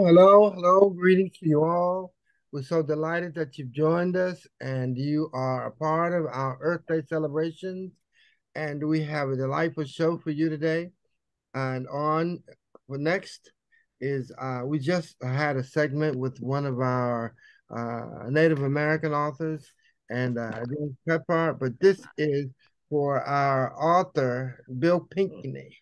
Hello. Greetings to you all. We're so delighted that you've joined us and you are a part of our Earth Day celebrations. And we have a delightful show for you today. And on for next is we just had a segment with one of our Native American authors and doing Pepper, but this is for our author, Bill Pinkney.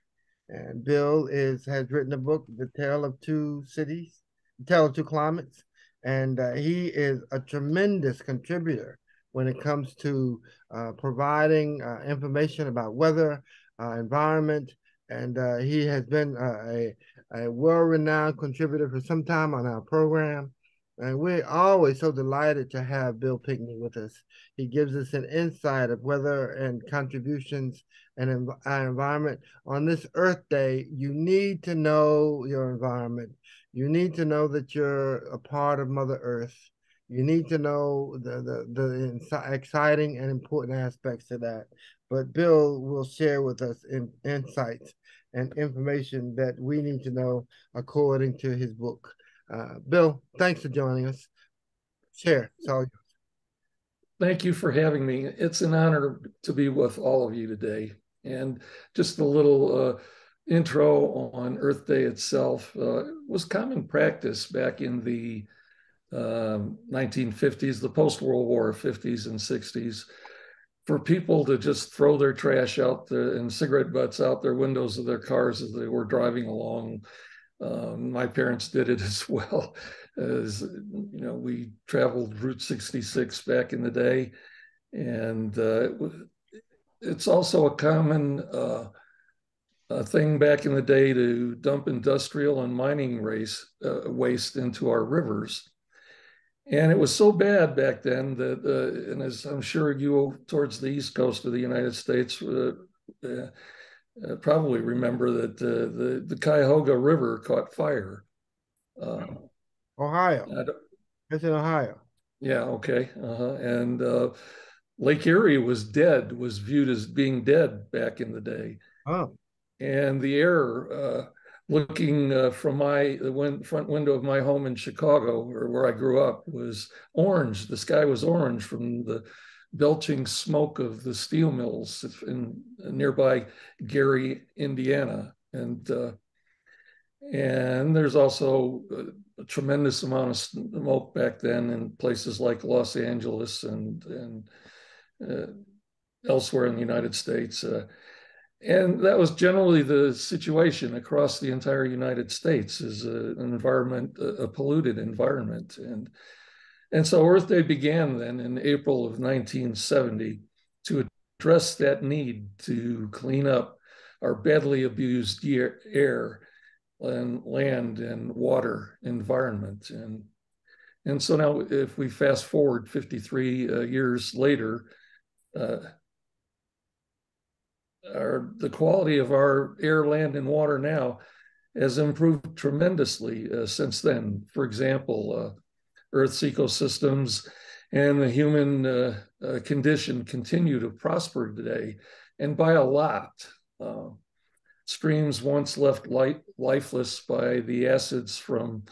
And Bill has written a book, The Tale of Two Cities, The Tale of Two Climates, and he is a tremendous contributor when it comes to providing information about weather, environment, and he has been a well-renowned contributor for some time on our program. And we're always so delighted to have Bill Pinkney with us. He gives us an insight of weather and contributions and our environment. On this Earth Day, you need to know your environment. You need to know that you're a part of Mother Earth. You need to know the exciting and important aspects of that. But Bill will share with us insights and information that we need to know according to his book. Bill, thanks for joining us. Share. So, Thank you for having me. It's an honor to be with all of you today. And just a little intro on Earth Day itself was common practice back in the 1950s, the post-World War 50s and 60s, for people to just throw their trash out and cigarette butts out their windows of their cars as they were driving along. My parents did it as well. As you know, we traveled Route 66 back in the day, and it's also a common thing back in the day to dump industrial and mining waste into our rivers. And it was so bad back then that, and as I'm sure you towards the east coast of the United States probably remember that the Cuyahoga River caught fire. Ohio. It's in Ohio. Yeah, okay. And Lake Erie was viewed as being dead back in the day. Oh. And the air, looking from the front window of my home in Chicago, or where I grew up, was orange. The sky was orange from the belching smoke of the steel mills in nearby Gary, Indiana. And there's also a tremendous amount of smoke back then in places like Los Angeles and elsewhere in the United States. And that was generally the situation across the entire United States, is an environment, a polluted environment. And so Earth Day began then in April of 1970 to address that need to clean up our badly abused air and land and water environment. And so now if we fast forward 53 years later, the quality of our air, land, and water now has improved tremendously since then. For example, Earth's ecosystems and the human condition continue to prosper today, and by a lot. Streams once left lifeless by the acids from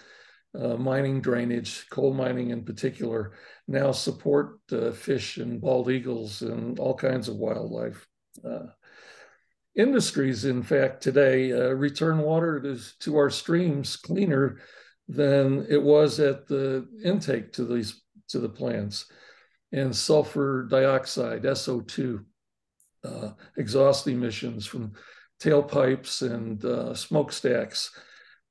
mining drainage, coal mining in particular, now support fish and bald eagles and all kinds of wildlife. Industries, in fact, today return water to our streams cleaner than it was at the intake to the plants. And sulfur dioxide, SO2, exhaust emissions from tailpipes and smokestacks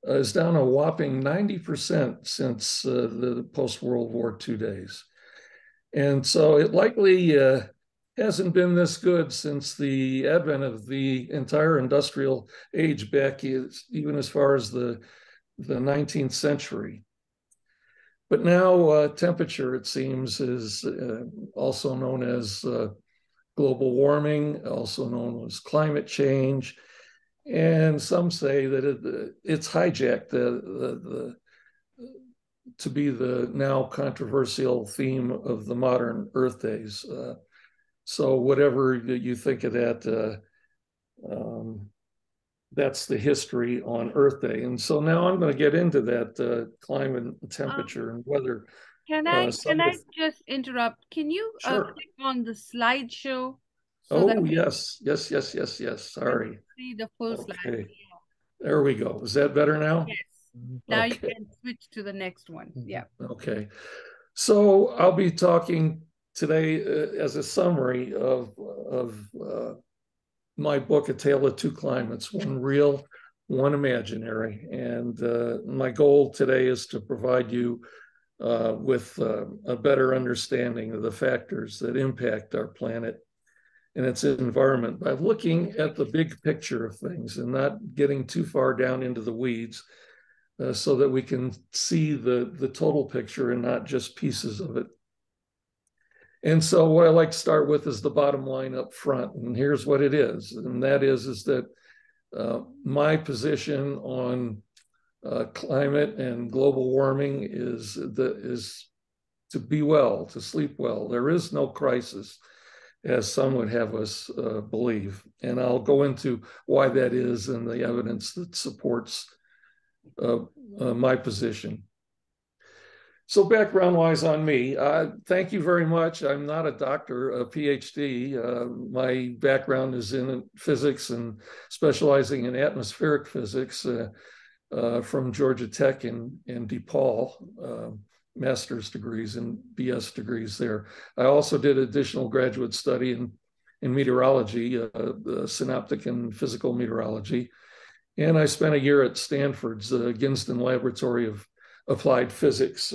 is down a whopping 90% since the post-World War II days. And so it likely hasn't been this good since the advent of the entire industrial age back even as far as the 19th century. But now temperature, it seems, is also known as global warming, also known as climate change. And some say that it's hijacked to be the now controversial theme of the modern Earth Days. So whatever you think of that, that's the history on Earth Day. And so now I'm going to get into that climate, Um, temperature, and weather. can Some I of, just interrupt? Can you sure. click on the slideshow so that Oh, yes, yes, yes, yes, yes. we can Sorry. see the full slide? Okay, there we go. Is that better now? Yes. Now you Okay, can switch to the next one. Yeah. okay. So I'll be talking today as a summary of my book, A Tale of Two Climates, one real, one imaginary. And my goal today is to provide you with a better understanding of the factors that impact our planet and its environment by looking at the big picture of things and not getting too far down into the weeds, so that we can see the total picture and not just pieces of it. And so what I like to start with is the bottom line up front. And here's what it is. And that is that my position on climate and global warming is to be well, to sleep well. There is no crisis, as some would have us believe. And I'll go into why that is and the evidence that supports my position. So background-wise on me, thank you very much. I'm not a doctor, a PhD. My background is in physics and specializing in atmospheric physics from Georgia Tech in DePaul, master's degrees and BS degrees there. I also did additional graduate study in meteorology, synoptic and physical meteorology. And I spent a year at Stanford's Ginston Laboratory of Applied Physics,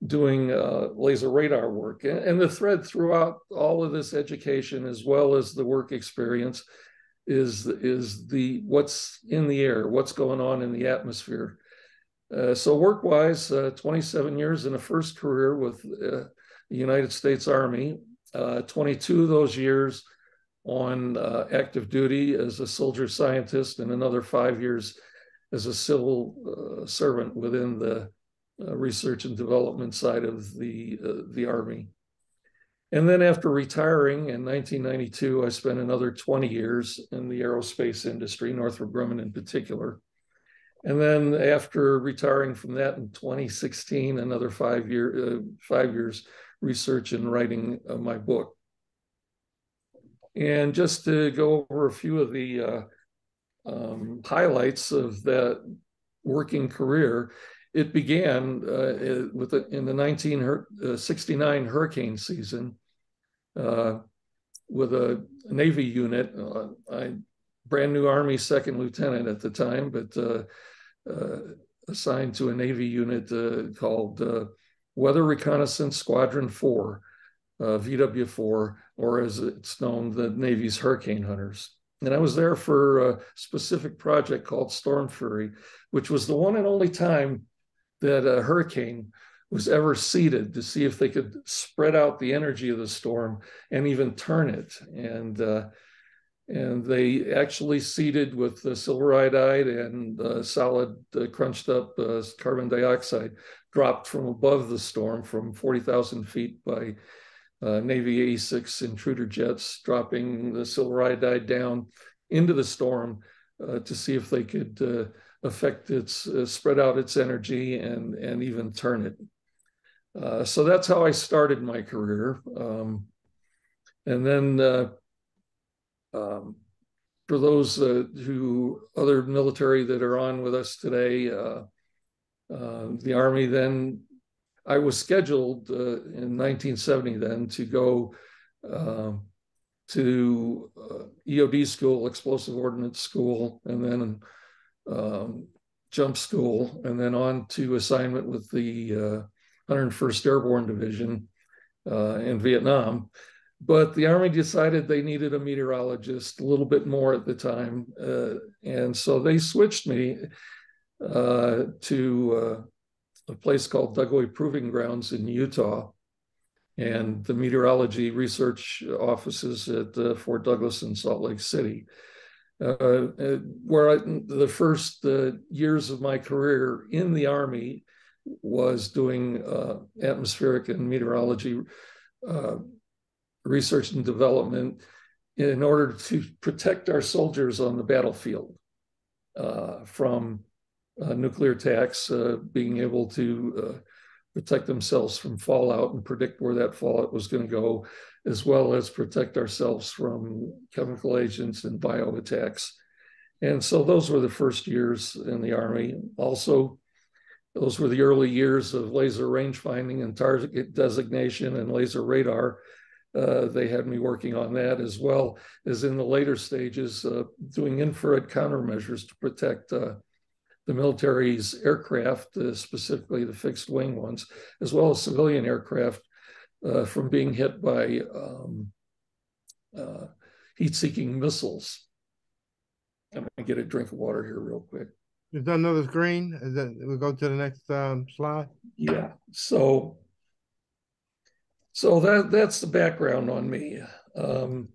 doing laser radar work. And the thread throughout all of this education, as well as the work experience, is the what's in the air, what's going on in the atmosphere. So work-wise, 27 years in a first career with the United States Army, 22 of those years on active duty as a soldier scientist, and another 5 years as a civil servant within the research and development side of the Army. And then after retiring in 1992, I spent another 20 years in the aerospace industry, Northrop Grumman in particular. And then after retiring from that in 2016, another 5 years research and writing my book. And just to go over a few of the highlights of that working career, it began in the 1969 hurricane season with a Navy unit. Brand new Army second lieutenant at the time, but assigned to a Navy unit called Weather Reconnaissance Squadron 4, VW4, or as it's known, the Navy's Hurricane Hunters. And I was there for a specific project called Storm Fury, which was the one and only time that a hurricane was ever seeded, to see if they could spread out the energy of the storm and even turn it. And they actually seeded with silver iodide and solid crunched up carbon dioxide dropped from above the storm from 40,000 feet by Navy 86 intruder jets, dropping the silver iodide down into the storm to see if they could affect its, spread out its energy and even turn it. So that's how I started my career. And then for those other military that are on with us today, the Army then, I was scheduled in 1970 then to go to EOD school, explosive ordnance school, and then jump school, and then on to assignment with the 101st Airborne Division in Vietnam. But the Army decided they needed a meteorologist a little bit more at the time. And so they switched me to a place called Dugway Proving Grounds in Utah, and the meteorology research offices at Fort Douglas in Salt Lake City, where the first years of my career in the Army was doing atmospheric and meteorology research and development in order to protect our soldiers on the battlefield. from nuclear attacks, being able to protect themselves from fallout and predict where that fallout was going to go, as well as protect ourselves from chemical agents and bio attacks. And so those were the first years in the Army. Also, those were the early years of laser range finding and target designation and laser radar. They had me working on that, as well as in the later stages, doing infrared countermeasures to protect the military's aircraft, specifically the fixed wing ones, as well as civilian aircraft from being hit by heat-seeking missiles. I'm going to get a drink of water here real quick. Is that another screen? Is that we'll go to the next slide? Yeah. So that's the background on me. A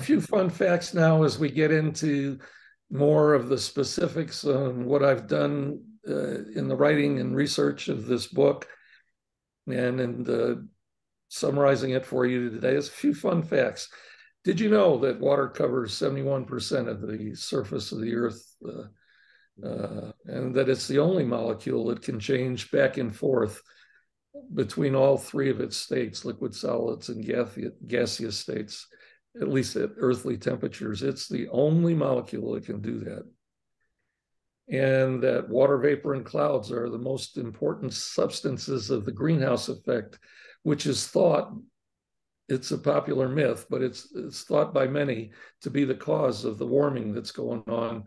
few fun facts now as we get into more of the specifics on what I've done in the writing and research of this book, and summarizing it for you today is a few fun facts. Did you know that water covers 71% of the surface of the Earth, and that it's the only molecule that can change back and forth between all three of its states, liquid, solids, and gaseous states, at least at earthly temperatures? It's the only molecule that can do that. And that water vapor and clouds are the most important substances of the greenhouse effect, which is thought, it's a popular myth, but it's thought by many to be the cause of the warming that's going on,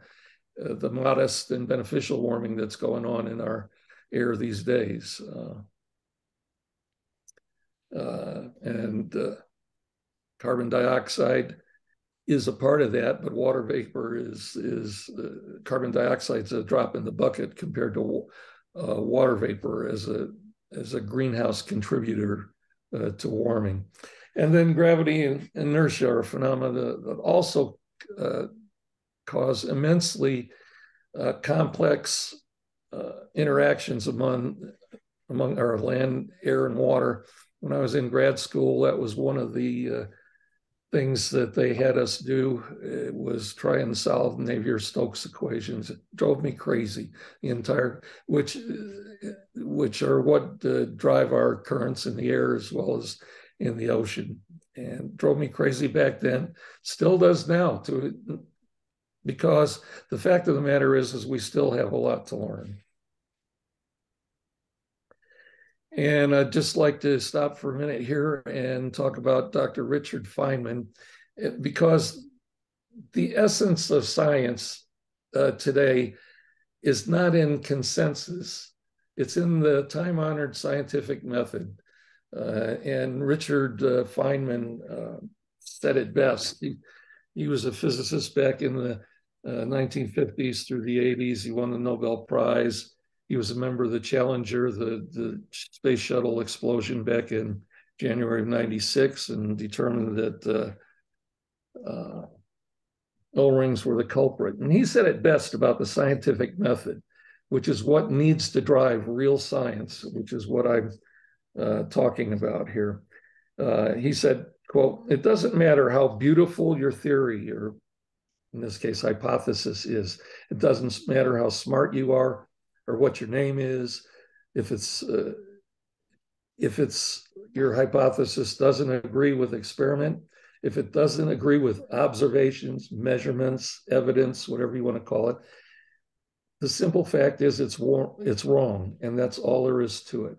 the modest and beneficial warming that's going on in our air these days. And carbon dioxide is a part of that, but water vapor is carbon dioxide's a drop in the bucket compared to water vapor as a greenhouse contributor to warming. And then gravity and inertia are phenomena that also cause immensely complex interactions among our land, air, and water. When I was in grad school, that was one of the things that they had us do. It was try and solve Navier-Stokes equations. It drove me crazy. The entire, which are what drive our currents in the air as well as in the ocean, and drove me crazy back then. Still does now, because the fact of the matter is we still have a lot to learn. And I'd just like to stop for a minute here and talk about Dr. Richard Feynman, because the essence of science today is not in consensus. It's in the time-honored scientific method. And Richard Feynman said it best. He was a physicist back in the 1950s through the 80s. He won the Nobel Prize. He was a member of the Challenger, the space shuttle explosion back in January of '96, and determined that O-rings were the culprit. And he said it best about the scientific method, which is what needs to drive real science, which is what I'm talking about here. He said, quote, "It doesn't matter how beautiful your theory, or in this case, hypothesis is. It doesn't matter how smart you are or what your name is. If it's your hypothesis doesn't agree with experiment, if it doesn't agree with observations, measurements, evidence, whatever you want to call it, the simple fact is it's wrong, and that's all there is to it."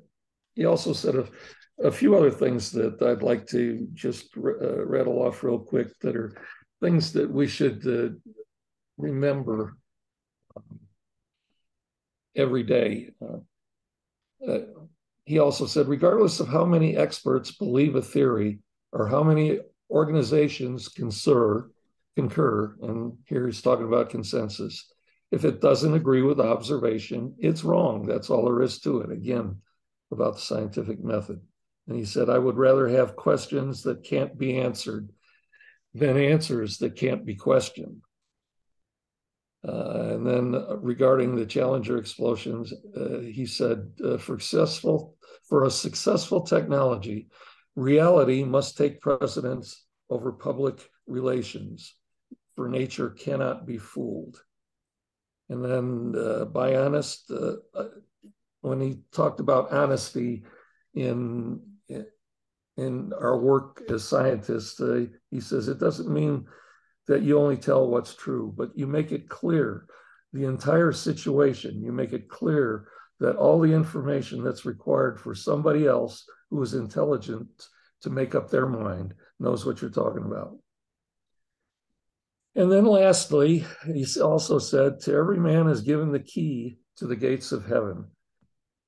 He also said a few other things that I'd like to just rattle off real quick that are things that we should remember every day. He also said, regardless of how many experts believe a theory or how many organizations concur, and here he's talking about consensus, if it doesn't agree with observation, it's wrong. That's all there is to it. Again, about the scientific method. And he said, I would rather have questions that can't be answered than answers that can't be questioned. And then regarding the Challenger explosions, he said, for a successful technology, reality must take precedence over public relations, for nature cannot be fooled. And then by honest, when he talked about honesty in our work as scientists, he says it doesn't mean that you only tell what's true, but you make it clear the entire situation. You make it clear that all the information that's required for somebody else who is intelligent to make up their mind knows what you're talking about. And then lastly, he also said, to every man is given the key to the gates of heaven.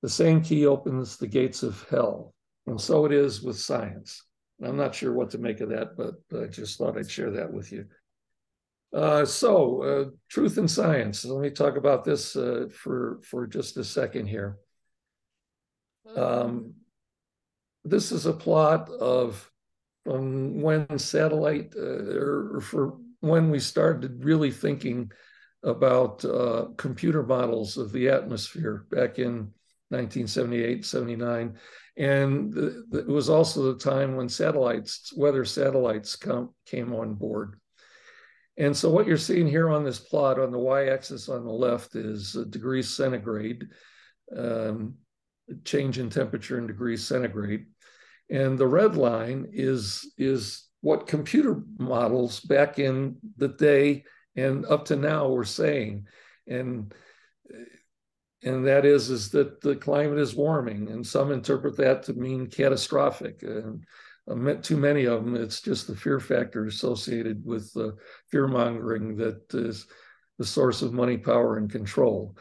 The same key opens the gates of hell. And so it is with science. I'm not sure what to make of that, but I just thought I'd share that with you. Truth in science. Let me talk about this for just a second here. This is a plot of from when satellite, or for when we started really thinking about computer models of the atmosphere back in 1978, 79. And it was also the time when weather satellites came on board. And so what you're seeing here on this plot on the y-axis on the left is degrees centigrade, change in temperature in degrees centigrade. And the red line is what computer models back in the day and up to now were saying. And that is that the climate is warming, and some interpret that to mean catastrophic. And too many of them, it's just the fear factor associated with fear mongering that is the source of money, power, and control.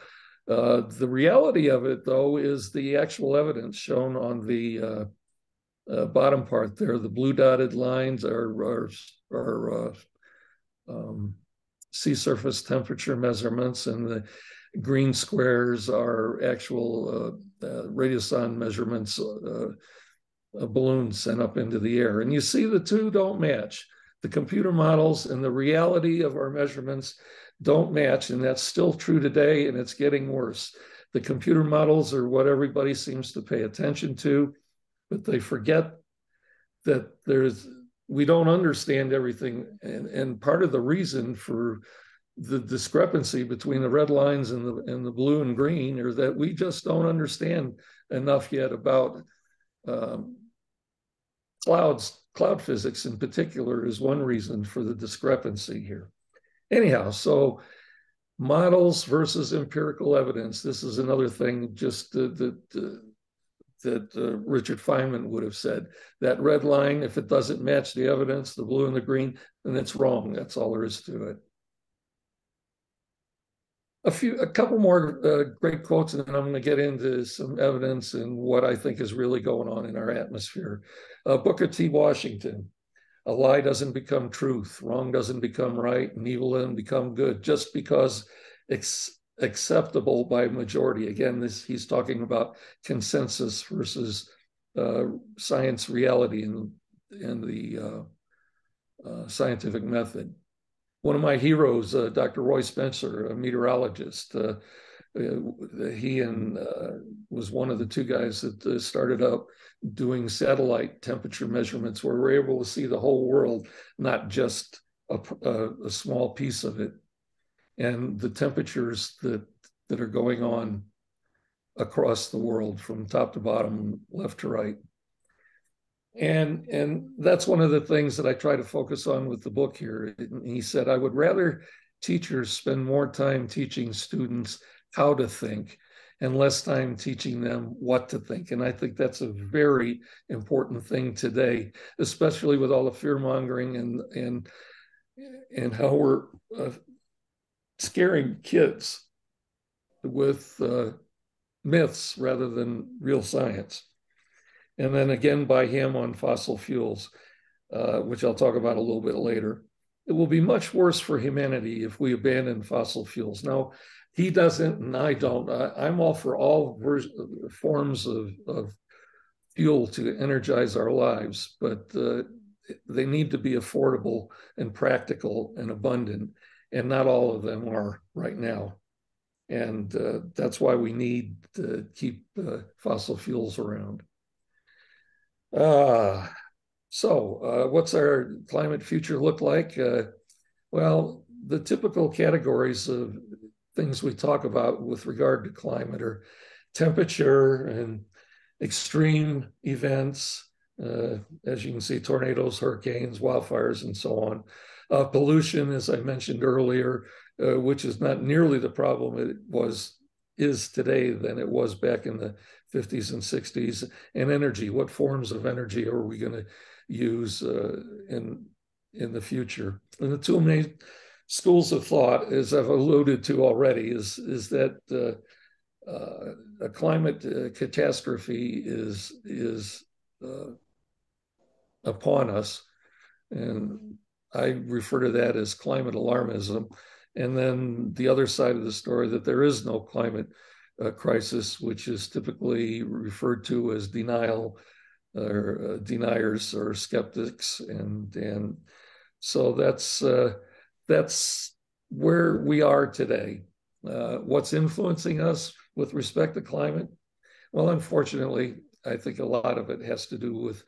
The reality of it, though, is the actual evidence shown on the bottom part there. The blue dotted lines are sea surface temperature measurements, and the green squares are actual radiosonde measurements, balloons sent up into the air. And you see the two don't match. The computer models and the reality of our measurements don't match, and that's still true today, and it's getting worse. The computer models are what everybody seems to pay attention to, but they forget that we don't understand everything. And part of the reason for the discrepancy between the red lines and the blue and green are that we just don't understand enough yet about cloud physics in particular is one reason for the discrepancy here. Anyhow, so models versus empirical evidence. This is another thing just that Richard Feynman would have said. That red line, if it doesn't match the evidence, the blue and the green, then it's wrong. That's all there is to it. A couple more great quotes, and then I'm going to get into some evidence and what I think is really going on in our atmosphere. Booker T. Washington: a lie doesn't become truth, wrong doesn't become right, and evil doesn't become good just because it's acceptable by majority. Again, he's talking about consensus versus science reality and the scientific method. One of my heroes, Dr. Roy Spencer, a meteorologist, he was one of the two guys that started up doing satellite temperature measurements where we're able to see the whole world, not just a small piece of it, and the temperatures that are going on across the world from top to bottom, left to right. And that's one of the things that I try to focus on with the book here. He said, I would rather teachers spend more time teaching students how to think and less time teaching them what to think. And I think that's a very important thing today, especially with all the fear mongering and how we're scaring kids with myths rather than real science. And then again by him on fossil fuels, which I'll talk about a little bit later. It will be much worse for humanity if we abandon fossil fuels. Now, he doesn't, and I don't. I'm all for all forms of fuel to energize our lives, but they need to be affordable and practical and abundant, and not all of them are right now. And that's why we need to keep fossil fuels around. What's our climate future look like? Well, the typical categories things we talk about with regard to climate are temperature and extreme events, as you can see, tornadoes, hurricanes, wildfires, and so on. Pollution, as I mentioned earlier, which is not nearly the problem is today than it was back in the 50s and 60s. And energy, what forms of energy are we going to use in the future? And the two main schools of thought, as I've alluded to already, is that a climate catastrophe is upon us, and I refer to that as climate alarmism. And then the other side of the story, that there is no climate crisis, which is typically referred to as denial or deniers or skeptics, and so that's where we are today. What's influencing us with respect to climate? Well, unfortunately, I think a lot of it has to do with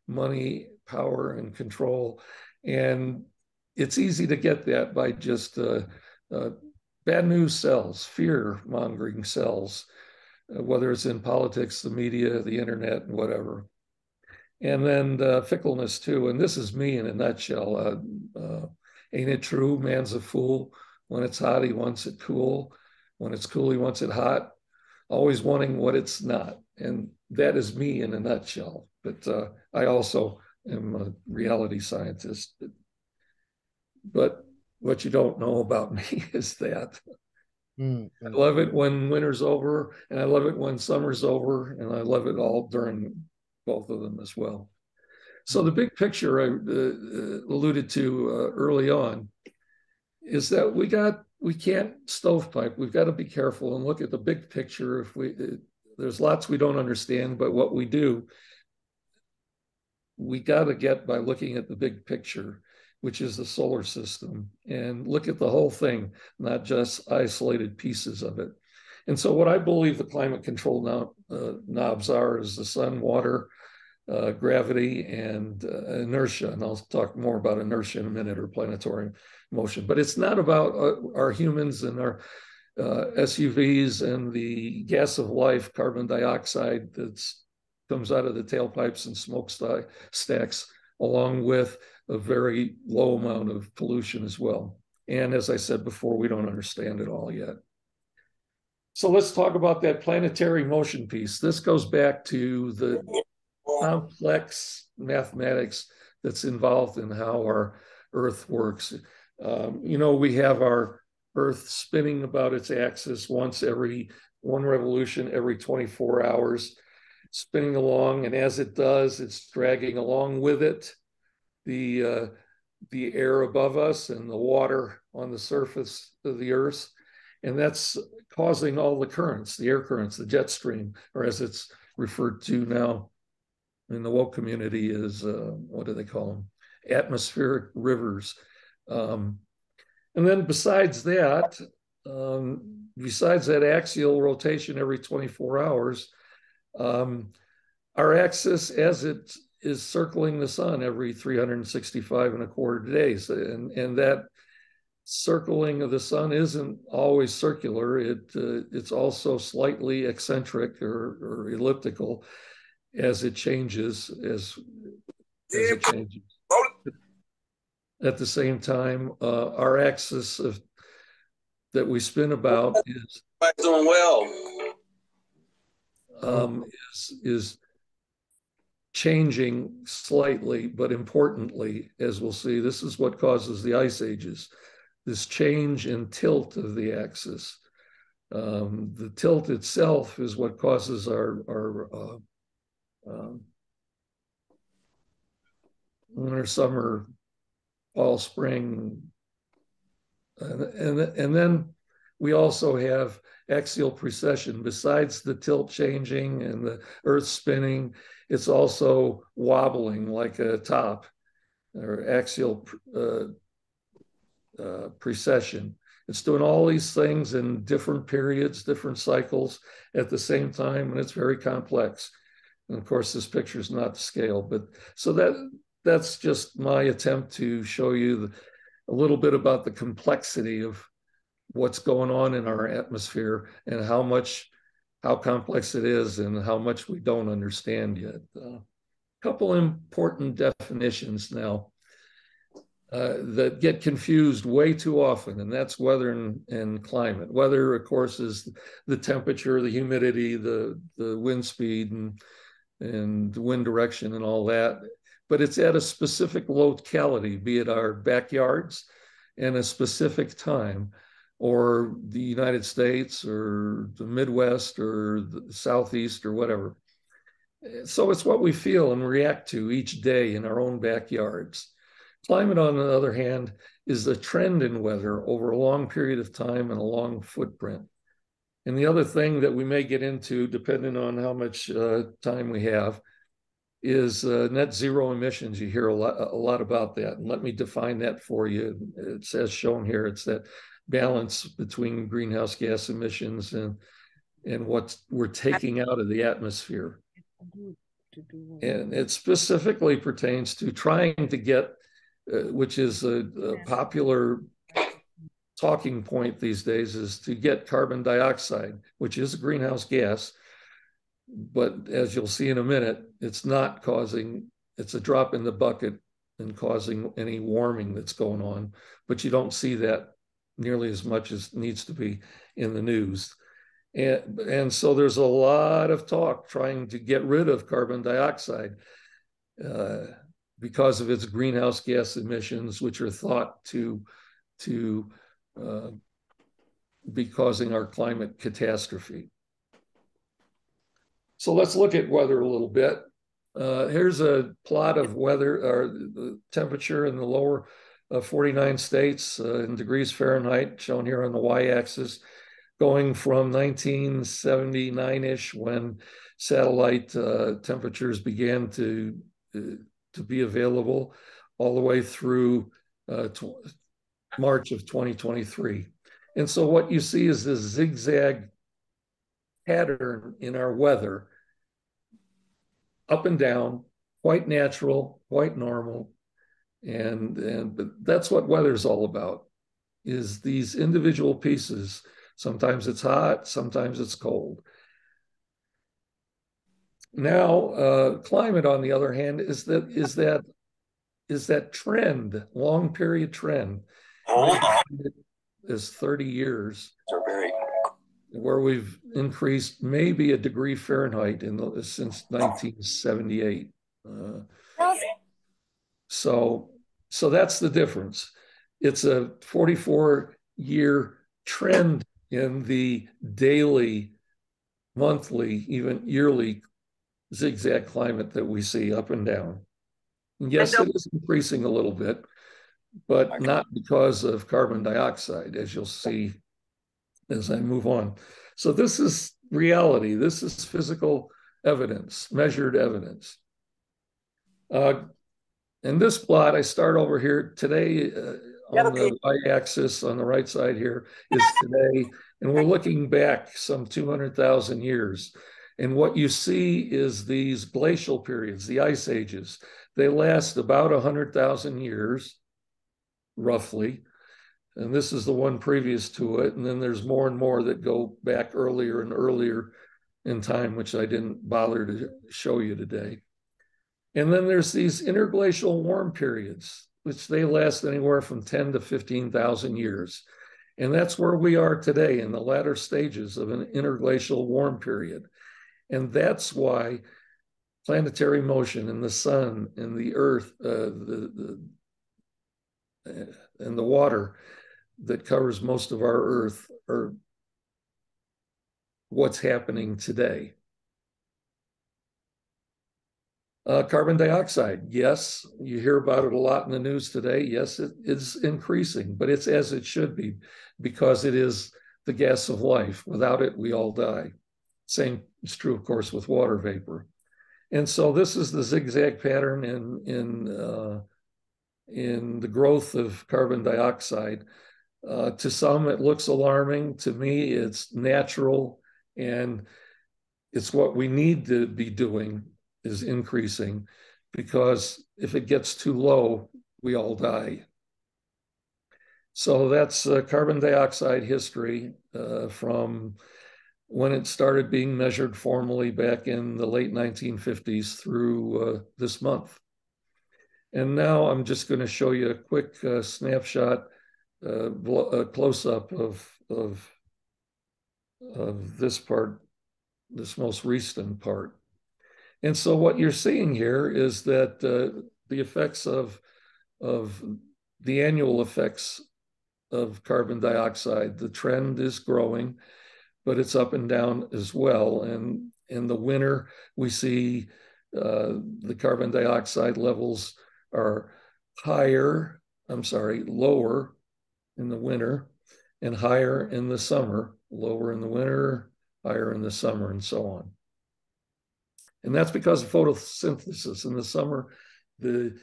money, power, and control. And it's easy to get that by just bad news sells, fear-mongering sells, whether it's in politics, the media, the internet, and whatever. And then fickleness too. And this is me in a nutshell. Ain't it true? Man's a fool. When it's hot, he wants it cool. When it's cool, he wants it hot. Always wanting what it's not. And that is me in a nutshell. But I also am a reality scientist. But what you don't know about me is that I love it when winter's over, and I love it when summer's over, and I love it all during both of them as well. So the big picture I alluded to early on is that we can't stovepipe. We've got to be careful and look at the big picture. There's lots we don't understand, but what we do, we got to get by looking at the big picture, which is the solar system, and look at the whole thing, not just isolated pieces of it. And so what I believe the climate control knobs are is the sun, water, gravity, and inertia. And I'll talk more about inertia in a minute, or planetary motion. But it's not about our humans and our SUVs and the gas of life, carbon dioxide that comes out of the tailpipes and smokestacks, along with a very low amount of pollution as well. And as I said before, we don't understand it all yet. So let's talk about that planetary motion piece. This goes back to the complex mathematics that's involved in how our Earth works. We have our Earth spinning about its axis one revolution every 24 hours, spinning along. And as it does, it's dragging along with it the air above us and the water on the surface of the Earth. And that's causing all the currents, the air currents, the jet stream, or as it's referred to now in the woke community is, what do they call them? Atmospheric rivers. And then besides that axial rotation every 24 hours, our axis, as it is circling the sun every 365 and a quarter days. And that circling of the sun isn't always circular. It's also slightly eccentric or elliptical as it changes, as it changes. At the same time, our axis that we spin about is doing well. Is changing slightly, but importantly, as we'll see, this is what causes the ice ages, this change in tilt of the axis. The tilt itself is what causes our winter, summer, fall, spring. And then we also have axial precession. Besides the tilt changing and the Earth spinning, it's also wobbling like a top, or axial precession. It's doing all these things in different periods, different cycles at the same time, and it's very complex. And of course, this picture is not to scale, but so that's just my attempt to show you a little bit about the complexity of what's going on in our atmosphere and how complex it is and how much we don't understand yet. Couple important definitions now that get confused way too often, and that's weather and climate. Weather, of course, is the temperature, the humidity, the wind speed, and the wind direction and all that. But it's at a specific locality, be it our backyards and a specific time, or the United States or the Midwest or the Southeast or whatever. So it's what we feel and react to each day in our own backyards. Climate, on the other hand, is the trend in weather over a long period of time and a long footprint. And the other thing that we may get into, depending on how much time we have, is net zero emissions. You hear a lot about that. And let me define that for you. It's as shown here. It's that balance between greenhouse gas emissions and what we're taking out of the atmosphere. And it specifically pertains to trying to get, which is a popular talking point these days, is to get carbon dioxide, which is a greenhouse gas. But as you'll see in a minute, it's not causing, it's a drop in the bucket and causing any warming that's going on. But you don't see that nearly as much as needs to be in the news. And so there's a lot of talk trying to get rid of carbon dioxide because of its greenhouse gas emissions, which are thought to be causing our climate catastrophe. So let's look at weather a little bit. Here's a plot of weather, or the temperature in the lower 49 states in degrees Fahrenheit, shown here on the y-axis, going from 1979-ish, when satellite temperatures began to be available, all the way through March of 2023. And so what you see is this zigzag pattern in our weather, up and down, quite natural, quite normal. But that's what weather's all about, is these individual pieces. Sometimes it's hot, sometimes it's cold. Now, climate, on the other hand, is that trend, long period trend. Is 30 years, where we've increased maybe a degree Fahrenheit since 1978. So that's the difference. It's a 44-year trend in the daily, monthly, even yearly zigzag climate that we see up and down. And yes, it is increasing a little bit, but not because of carbon dioxide, as you'll see as I move on. So this is reality. This is physical evidence, measured evidence. In this plot, I start over here today on the y-axis on the right side here is today, and we're looking back some 200,000 years. And what you see is these glacial periods, the ice ages. They last about 100,000 years, roughly. And this is the one previous to it. And then there's more and more that go back earlier and earlier in time, which I didn't bother to show you today. And then there's these interglacial warm periods, which they last anywhere from 10 to 15,000 years. And that's where we are today, in the latter stages of an interglacial warm period. And that's why planetary motion and the sun and the earth, and the water that covers most of our earth are what's happening today. Carbon dioxide, yes, you hear about it a lot in the news today. Yes, it is increasing, but it's as it should be, because it is the gas of life. Without it, we all die. Same is true, of course, with water vapor. And so this is the zigzag pattern in the growth of carbon dioxide. To some, it looks alarming. To me, it's natural, and it's what we need to be doing, is increasing, because if it gets too low, we all die. So that's carbon dioxide history from when it started being measured formally back in the late 1950s through this month. And now I'm just going to show you a quick snapshot, a close-up of this part, this most recent part. And so what you're seeing here is that the effects of the annual effects of carbon dioxide, the trend is growing, but it's up and down as well. And in the winter, we see the carbon dioxide levels are lower in the winter and higher in the summer, lower in the winter, higher in the summer, and so on. And that's because of photosynthesis. In the summer, the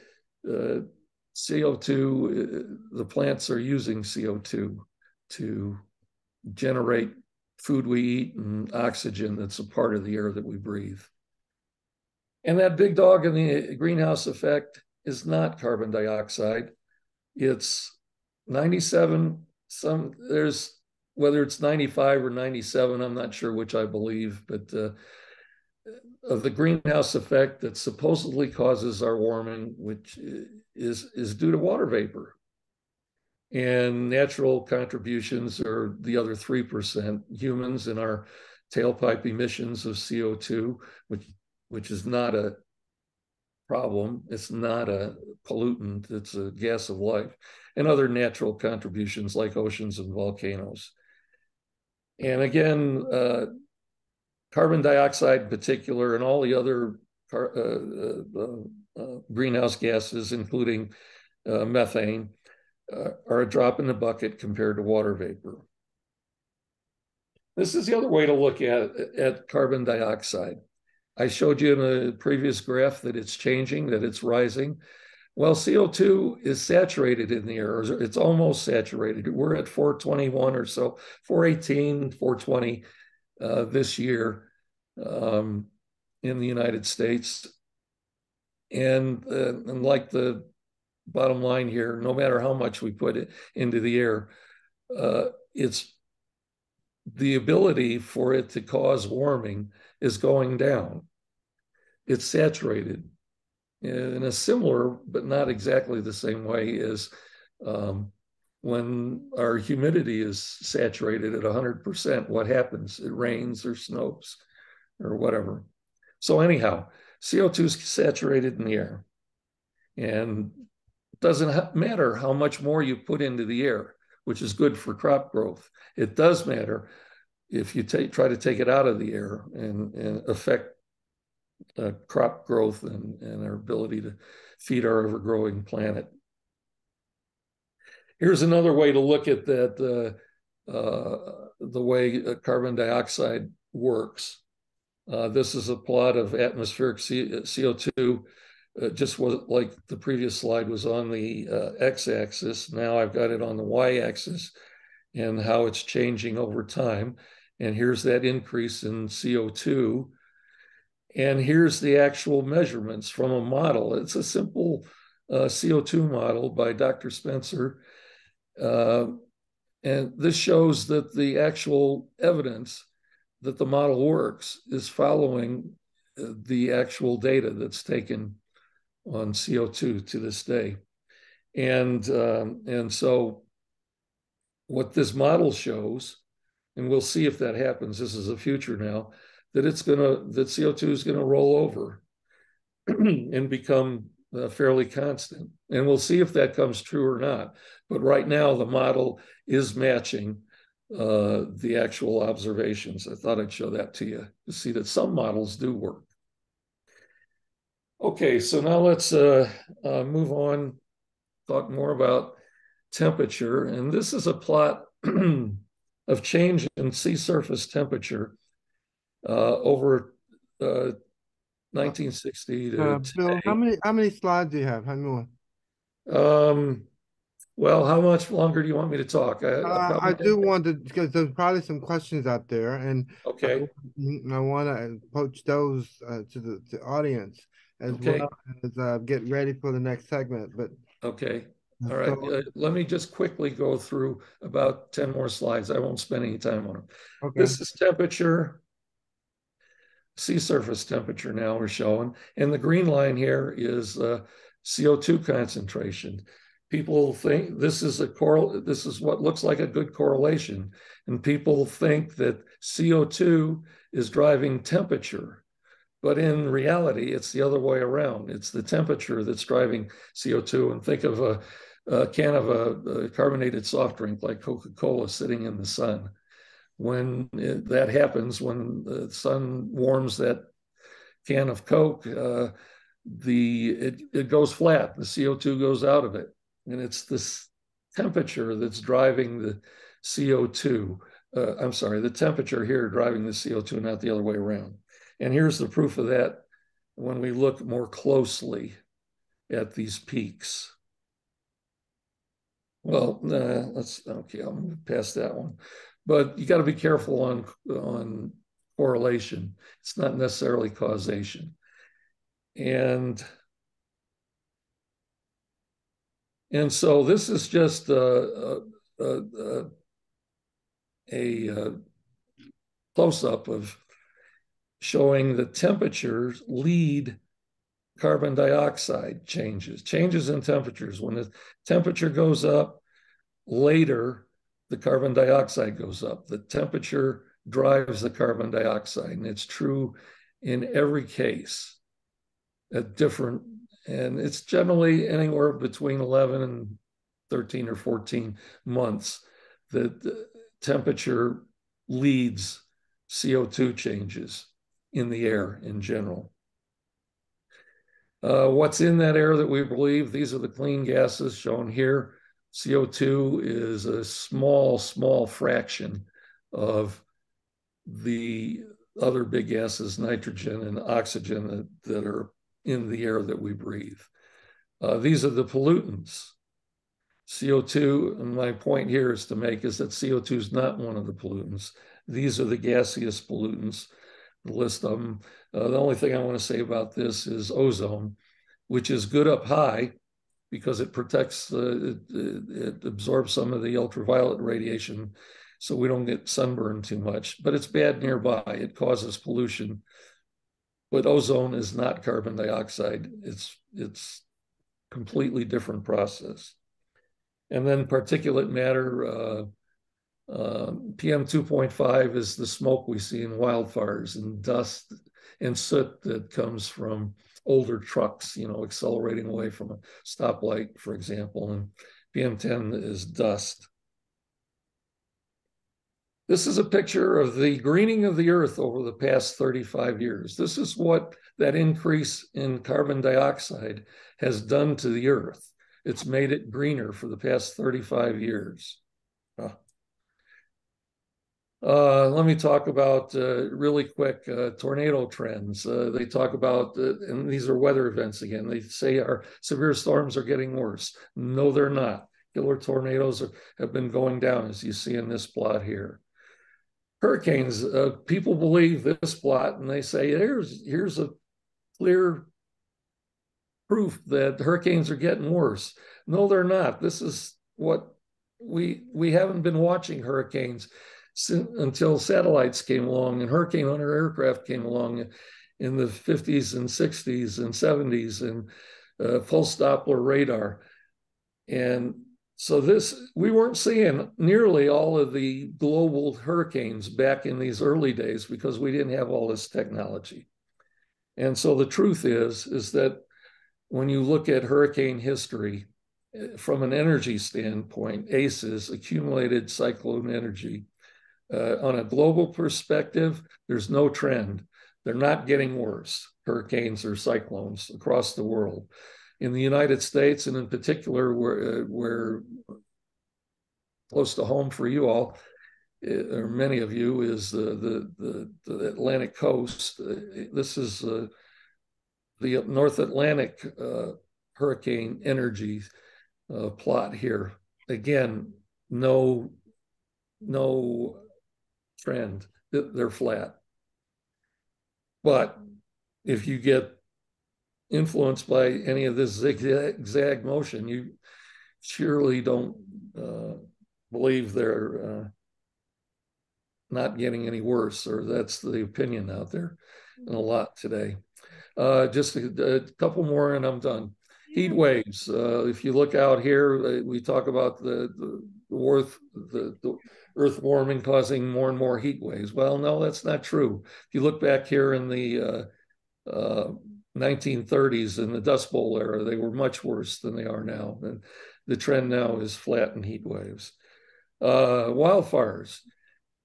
CO2, the plants are using CO2 to generate food we eat and oxygen that's a part of the air that we breathe. And that big dog in the greenhouse effect is not carbon dioxide. It's 97, whether it's 95 or 97, I'm not sure which I believe, but of the greenhouse effect that supposedly causes our warming, which is due to water vapor. And natural contributions are the other 3%, humans and our tailpipe emissions of CO2, which is not a problem. It's not a pollutant. It's a gas of life, and other natural contributions like oceans and volcanoes. And again, carbon dioxide in particular, and all the other greenhouse gases, including methane, are a drop in the bucket compared to water vapor. This is the other way to look at carbon dioxide. I showed you in a previous graph that it's changing, that it's rising. Well, CO2 is saturated in the air. It's almost saturated. We're at 421 or so, 418, 420 this year in the United States. And like the bottom line here, no matter how much we put it into the air, it's the ability for it to cause warming is going down. It's saturated in a similar, but not exactly the same way as when our humidity is saturated at 100%, what happens? It rains or snows or whatever. So anyhow, CO2 is saturated in the air. And it doesn't matter how much more you put into the air, which is good for crop growth. It does matter if you try to take it out of the air and affect crop growth and our ability to feed our ever-growing planet. Here's another way to look at that, the way carbon dioxide works. This is a plot of atmospheric CO2. Just was like the previous slide was on the x-axis. Now I've got it on the y-axis and how it's changing over time. And here's that increase in CO2. And here's the actual measurements from a model. It's a simple CO2 model by Dr. Spencer. And this shows that the actual evidence that the model works is following the actual data that's taken on CO2 to this day. And so what this model shows, and we'll see if that happens, this is the future now, that CO2 is gonna roll over and become fairly constant. And we'll see if that comes true or not. But right now, the model is matching the actual observations. I thought I'd show that to you to see that some models do work. Okay, so now let's move on, talk more about temperature. And this is a plot of change in sea surface temperature over 1960 to Bill, today. how many slides do you have? How many more? Well, how much longer do you want me to talk? I do want to, because there's probably some questions out there, and Okay. I want to approach those to the audience as Okay. well as get ready for the next segment. But Okay. All right. Let me just quickly go through about 10 more slides. I won't spend any time on them. Okay. This is temperature, sea surface temperature now we're showing. And the green line here is CO2 concentration. People think this is what looks like a good correlation. And people think that CO2 is driving temperature. But in reality, it's the other way around. It's the temperature that's driving CO2. And think of a can of a carbonated soft drink like Coca-Cola sitting in the sun. When that happens, when the sun warms that can of Coke, it goes flat. The CO2 goes out of it. And it's this temperature that's driving the CO2. I'm sorry, the temperature here driving the CO2, not the other way around. And here's the proof of that when we look more closely at these peaks. Well, I'll move past that one. But you got to be careful on correlation. It's not necessarily causation. And so this is just a close-up of showing that temperatures lead carbon dioxide changes in temperatures. When the temperature goes up, later the carbon dioxide goes up. The temperature drives the carbon dioxide, and it's true in every case at different, and it's generally anywhere between 11 and 13 or 14 months that the temperature leads CO2 changes in the air in general. What's in that air that we believe? These are the clean gases shown here. CO2 is a small, small fraction of the other big gases, nitrogen and oxygen, that are in the air that we breathe. These are the pollutants. CO2, and my point here is to make is that CO2 is not one of the pollutants. These are the gaseous pollutants, the list of them. The only thing I want to say about this is ozone, which is good up high because it protects, it absorbs some of the ultraviolet radiation so we don't get sunburned too much, but it's bad nearby. It causes pollution. But ozone is not carbon dioxide. It's completely different process. And then particulate matter, PM 2.5 is the smoke we see in wildfires and dust and soot that comes from older trucks, accelerating away from a stoplight, for example. And PM 10 is dust. This is a picture of the greening of the earth over the past 35 years. This is what that increase in carbon dioxide has done to the earth. It's made it greener for the past 35 years. Let me talk about really quick tornado trends. They talk about, and these are weather events again. They say our severe storms are getting worse. No, they're not. Killer tornadoes have been going down, as you see in this plot here. Hurricanes, people believe this plot, and they say here's a clear proof that hurricanes are getting worse. No, they're not. This is what we haven't been watching hurricanes until satellites came along and hurricane hunter aircraft came along in the 50s and 60s and 70s and pulse Doppler radar. And so we weren't seeing nearly all of the global hurricanes back in these early days because we didn't have all this technology. And so the truth is that when you look at hurricane history from an energy standpoint, ACEs, accumulated cyclone energy, on a global perspective, there's no trend. They're not getting worse, hurricanes or cyclones across the world. In the United States, and in particular, where close to home for you all, or many of you, is the Atlantic coast. This is the North Atlantic hurricane energy plot here. Again, no trend. They're flat. But if you get influenced by any of this zigzag motion, surely don't believe they're not getting any worse, or that's the opinion out there in a lot today. Just a couple more and I'm done. Heat waves. If you look out here, we talk about the earth warming causing more and more heat waves. Well, no, that's not true. If you look back here in the 1930s in the Dust Bowl era, they were much worse than they are now. And the trend now is flattened heat waves. Wildfires.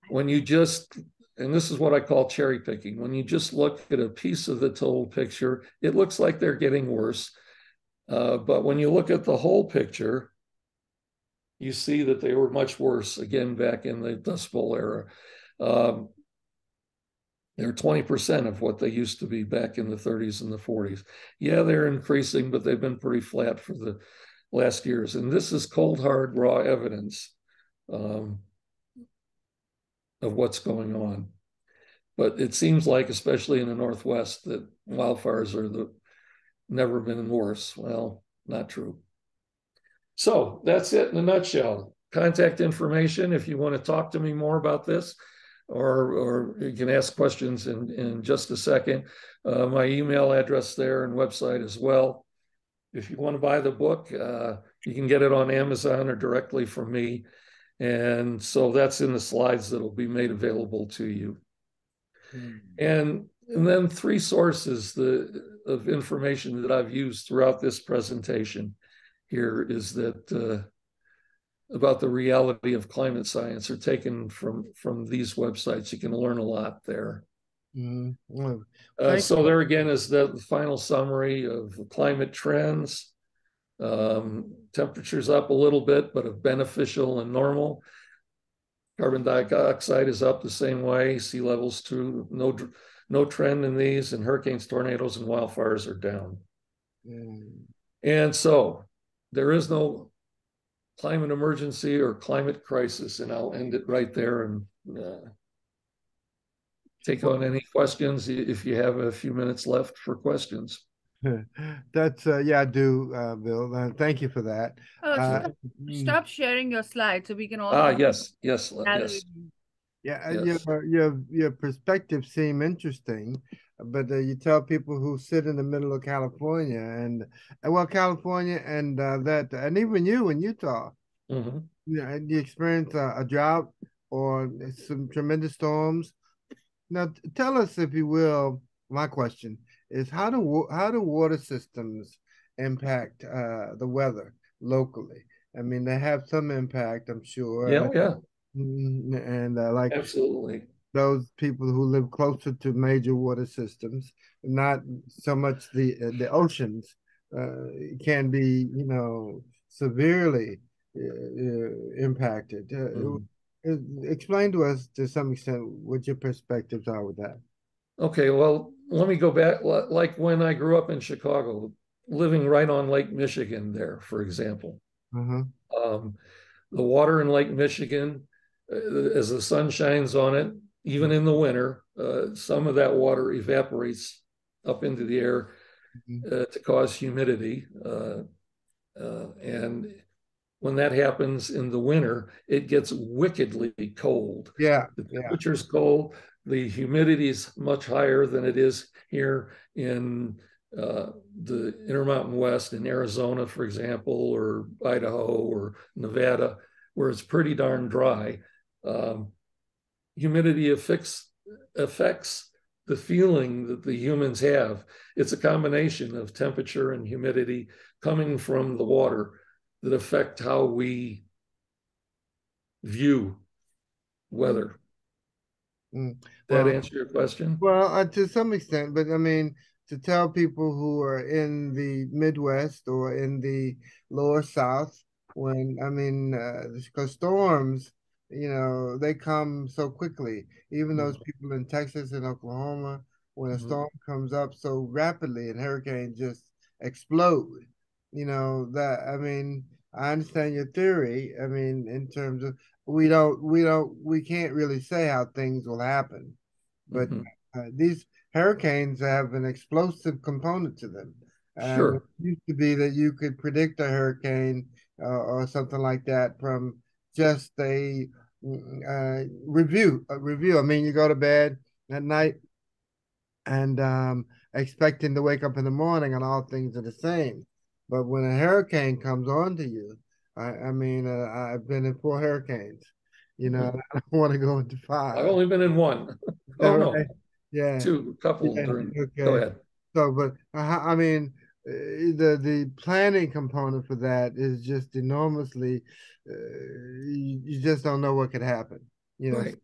When you just, and this is what I call cherry picking, when you just look at a piece of the total picture, it looks like they're getting worse. But when you look at the whole picture, you see that they were much worse, again, back in the Dust Bowl era. They're 20% of what they used to be back in the 30s and the 40s. Yeah, they're increasing, but they've been pretty flat for the last years. And this is cold, hard, raw evidence of what's going on. But it seems like, especially in the Northwest, that wildfires are never been worse. Well, not true. So that's it in a nutshell. Contact information if you want to talk to me more about this, or you can ask questions in just a second. My email address there and website as well. If you want to buy the book, you can get it on Amazon or directly from me. And so that's in the slides that will be made available to you. And then 3 sources of information that I've used throughout this presentation here is that about the reality of climate science are taken from these websites. You can learn a lot there. Well, So there again is the final summary of climate trends. Temperatures up a little bit, but of beneficial and normal. Carbon dioxide is up the same way. Sea levels too. No trend in these, and hurricanes, tornadoes, and wildfires are down. And so there is no climate emergency or climate crisis, and I'll end it right there and take on any questions if you have a few minutes left for questions. That's yeah, I do, Bill. Thank you for that. Stop sharing your slides so we can all. Yes. Yeah, Yes. your perspectives seem interesting, but you tell people who sit in the middle of California and well, California and that, and even you in Utah, Mm-hmm. you experience a drought or some tremendous storms. Now, tell us, if you will. My question is, how do water systems impact the weather locally? I mean, they have some impact, I'm sure. Yeah. And like Absolutely. those people who live closer to major water systems, not so much the oceans, can be, severely impacted. Explain to us to some extent what your perspectives are with that. Okay, well, let me go back. Like when I grew up in Chicago, living right on Lake Michigan there, for example. The water in Lake Michigan, as the sun shines on it, even in the winter, some of that water evaporates up into the air to cause humidity. And when that happens in the winter, it gets wickedly cold. Yeah. The temperature's cold. The humidity is much higher than it is here in the Intermountain West, in Arizona, for example, or Idaho or Nevada, where it's pretty darn dry. Humidity affects the feeling that the humans have. It's a combination of temperature and humidity coming from the water that affect how we view weather. That answer your question? Well, to some extent, but I mean, to tell people who are in the Midwest or in the lower South, when I mean, because storms, they come so quickly. Even those people in Texas and Oklahoma, when a storm comes up so rapidly and hurricanes just explode, that I mean, I understand your theory. I mean, in terms of we can't really say how things will happen. But these hurricanes have an explosive component to them. Sure. It used to be that you could predict a hurricane or something like that from just a review. I mean, you go to bed at night and expecting to wake up in the morning and all things are the same. But when a hurricane comes onto you, I mean, I've been in 4 hurricanes. You know, I don't want to go into I've five. only been in one. All Oh no, right. Yeah. two, couple Yeah. during. Go Okay. ahead. So, but I mean, the planning component for that is just enormously. You just don't know what could happen. You know. Right.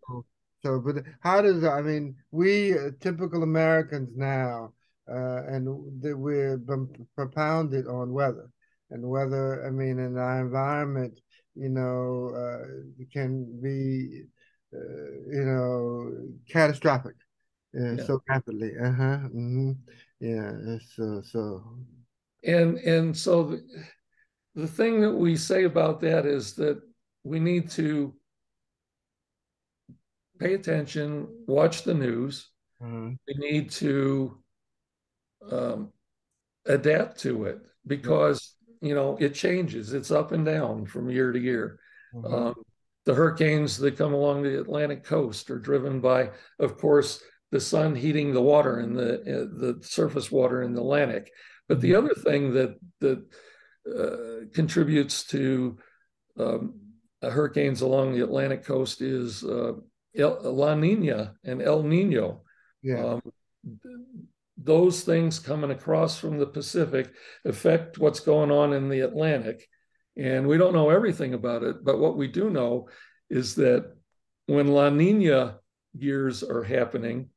But how does I mean we typical Americans now, and that we're been propounded on weather, and weather. I mean, in our environment, can be, catastrophic Yeah. so rapidly. Uh-huh. Yeah. And so the thing that we say about that is that we need to pay attention, watch the news. Uh-huh. We need to um, adapt to it because it changes. It's up and down from year to year. Uh-huh. Um, the hurricanes that come along the Atlantic coast are driven by, of course, the sun heating the water in the surface water in the Atlantic. But the other thing that contributes to um, hurricanes along the Atlantic coast is La Nina and El Nino. Yeah. Um, those things coming across from the Pacific affect what's going on in the Atlantic. And we don't know everything about it, but what we do know is that when La Nina years are happening,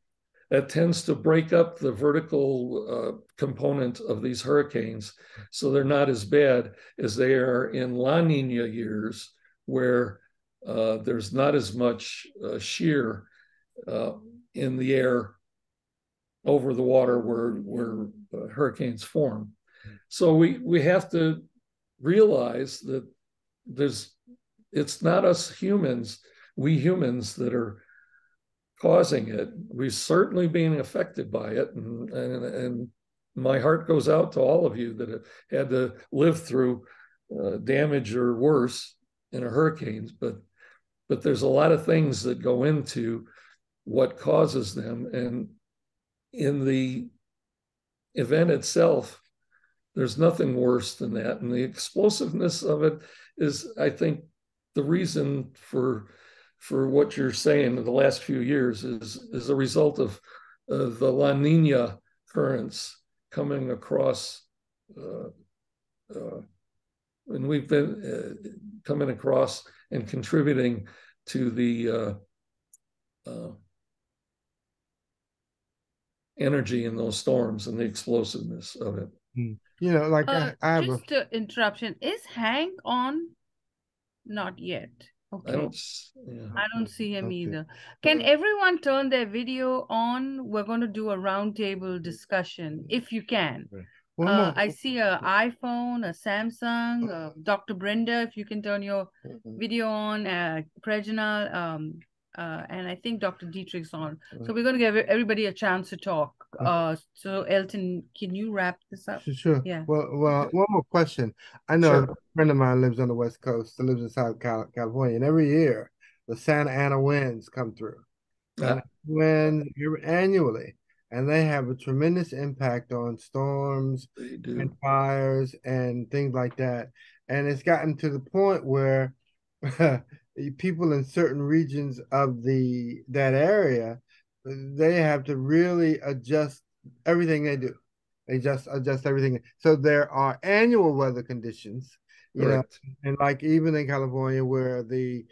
that tends to break up the vertical component of these hurricanes. So they're not as bad as they are in La Nina years, where there's not as much shear in the air over the water where hurricanes form. So we have to realize that it's not us humans, we humans that are causing it. We're certainly being affected by it, and my heart goes out to all of you that have had to live through damage or worse in a hurricane. But there's a lot of things that go into what causes them, and in the event itself, there's nothing worse than that. And the explosiveness of it is, I think, the reason for what you're saying in the last few years is a result of the La Nina currents coming across, and we've been coming across and contributing to the energy in those storms and the explosiveness of it. Like I have just interruption. Is Hank on? Not yet. Okay. I don't see him either. Can everyone turn their video on? We're going to do a roundtable discussion, if you can. I see an iPhone, a Samsung, Dr. Brenda, if you can turn your video on, Prejana, and I think Dr. Dietrich's on. So we're going to give everybody a chance to talk. So Elton, can you wrap this up? Sure. Yeah. Well, one more question. I know a friend of mine lives on the West Coast, lives in South California, and every year the Santa Ana winds come through. Santa Ana winds annually, and they have a tremendous impact on storms and fires and things like that. And it's gotten to the point where people in certain regions of that area, they have to really adjust everything they do. They just adjust everything. So there are annual weather conditions, and like even in California where the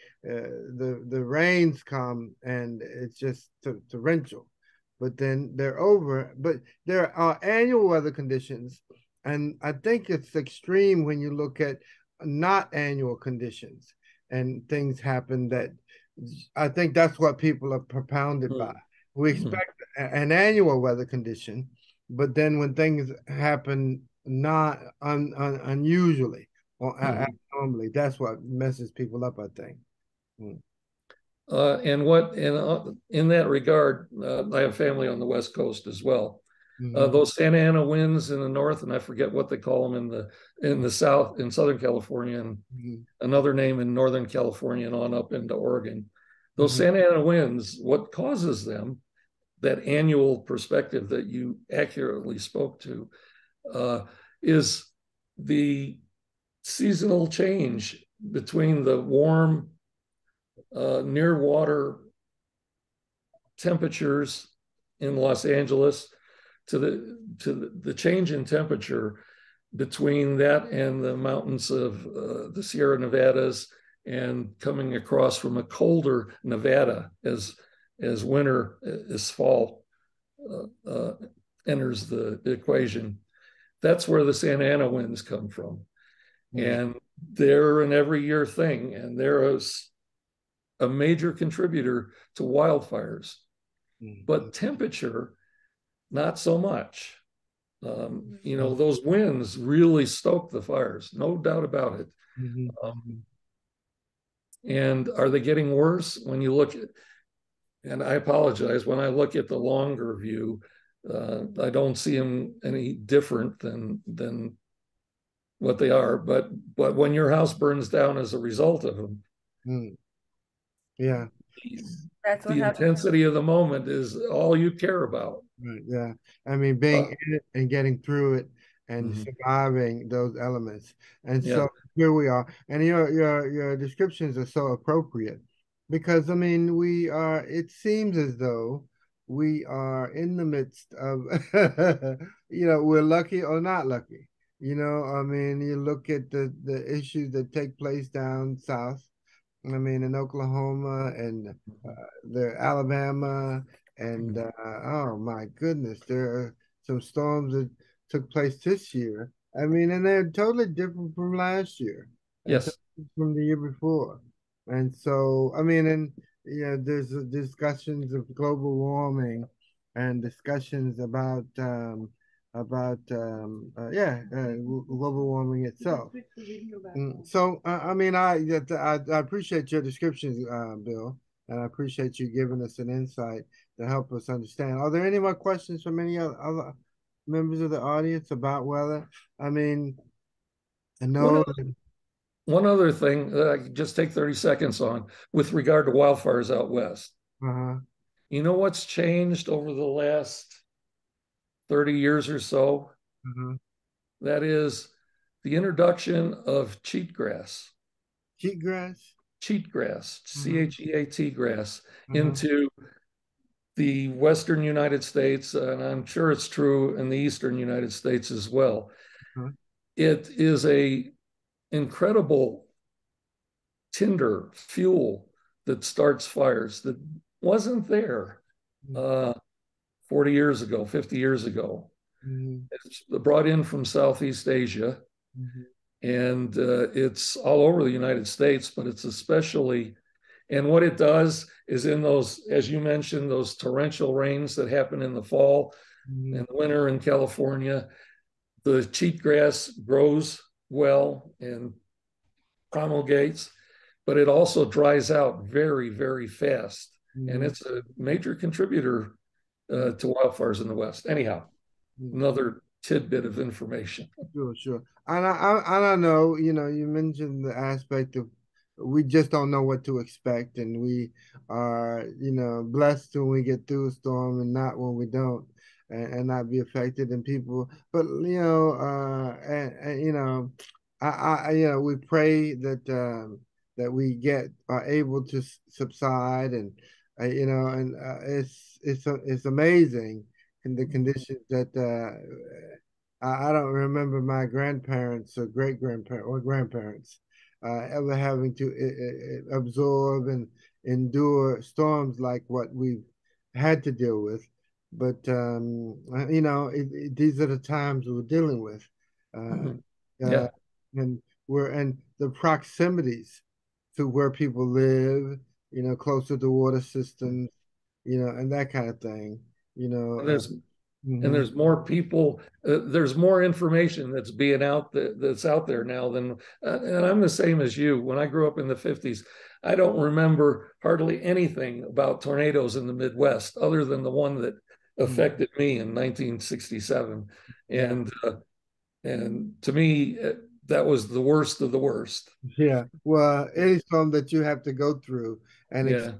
rains come and it's just torrential, but then they're over. But there are annual weather conditions, and I think it's extreme when you look at not annual conditions and things happen that I think that's what people are propounded by. We expect an annual weather condition, but then when things happen not unusually or abnormally, that's what messes people up, I think. And in that regard, I have family on the West Coast as well. Those Santa Ana winds in the north, and I forget what they call them in the south, in Southern California, and another name in Northern California and on up into Oregon. Those Santa Ana winds, what causes them, that annual perspective that you accurately spoke to, is the seasonal change between the warm, near water temperatures in Los Angeles to the change in temperature between that and the mountains of the Sierra Nevadas, and coming across from a colder Nevada as winter, as fall enters the equation. That's where the Santa Ana winds come from. And they're an every year thing, and they're a major contributor to wildfires. But temperature, not so much. Those winds really stoke the fires, no doubt about it. And are they getting worse? When you look at, and I apologize, when I look at the longer view, I don't see them any different than what they are. But when your house burns down as a result of them, yeah, that's what the intensity of the moment is all you care about. Right, yeah. I mean, being in it and getting through it and surviving those elements. And so here we are. And your descriptions are so appropriate because I mean, it seems as though we are in the midst of we're lucky or not lucky. I mean, you look at the issues that take place down south. I mean, in Oklahoma and the Alabama, and oh my goodness, there are some storms that took place this year. I mean, and they're totally different from last year, and Yes, from the year before. And so, I mean, and there's discussions of global warming and discussions about global warming itself. So, I mean, I appreciate your descriptions, Bill, and I appreciate you giving us an insight to help us understand. Are there any more questions from any other members of the audience about weather? I mean, I know. One other thing that I could just take 30 seconds on with regard to wildfires out west. You know what's changed over the last 30 years or so? That is the introduction of cheatgrass. Cheatgrass? Cheatgrass, C-H-E-A-T grass, into the Western United States, and I'm sure it's true in the Eastern United States as well. It is a incredible tinder fuel that starts fires that wasn't there 40 years ago, 50 years ago. It's brought in from Southeast Asia, and it's all over the United States, but it's especially, and what it does is in those, as you mentioned, those torrential rains that happen in the fall and winter in California, the cheatgrass grows well and promulgates, but it also dries out very, very fast. And it's a major contributor to wildfires in the West. Anyhow, another tidbit of information. Sure. And I know, you mentioned the aspect of we just don't know what to expect, and we are, blessed when we get through a storm and not when we don't, and not be affected. And people, but we pray that that we are able to subside, and it's amazing in the conditions that I don't remember my grandparents or great grandparents or grandparents ever having to absorb and endure storms like what we've had to deal with. But these are the times we're dealing with, and the proximities to where people live, closer to water systems, and that kind of thing. And there's more people, there's more information that's out there now than, and I'm the same as you. When I grew up in the 50s, I don't remember hardly anything about tornadoes in the Midwest other than the one that affected me in 1967. Yeah. And to me, that was the worst of the worst. Yeah. Well, any storm that you have to go through and Yeah.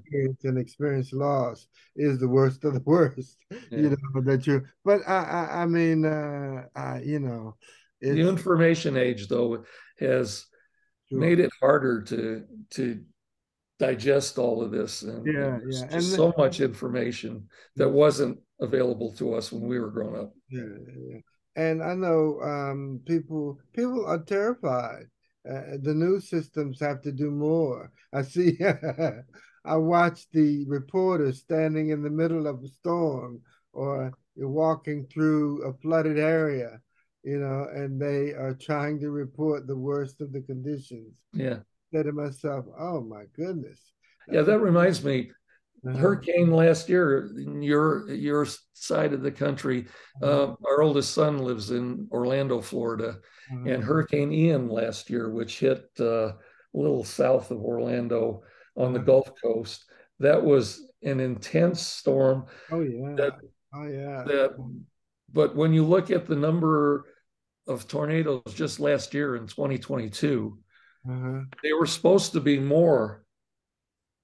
experience loss is the worst of the worst. You Yeah. know that you. But I mean, you know, The it's information age, though, has sure. made it harder to digest all of this, and Yeah, there's yeah, just so much information that wasn't available to us when we were growing up. yeah, yeah. And I know people are terrified. The news systems have to do more. I see. I watch the reporters standing in the middle of a storm or you're walking through a flooded area, you know, and they are trying to report the worst of the conditions. Yeah. Say to myself, "Oh my goodness." Yeah, that reminds me, Uh-huh, hurricane last year in your side of the country. uh-huh, Our oldest son lives in Orlando, Florida, uh-huh, and Hurricane Ian last year, which hit a little south of Orlando on the uh-huh. Gulf Coast, that was an intense storm. Oh That yeah. Oh yeah. that, but when you look at the number of tornadoes just last year in 2022, Uh-huh. they were supposed to be more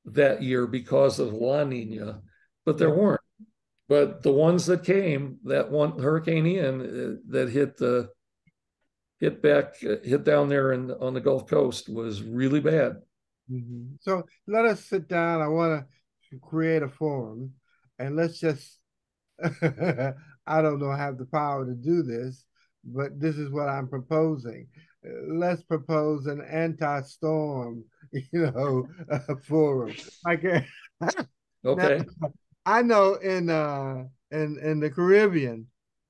that year because of La Nina, but there Yeah. weren't. But the ones that came, that one Hurricane Ian that hit down there on the Gulf Coast was really bad. So let us sit down. I want to create a forum and let's just, I don't know, have the power to do this, but this is what I'm proposing. Let's propose an anti-storm, forum. Like, now, Okay. I know in the Caribbean,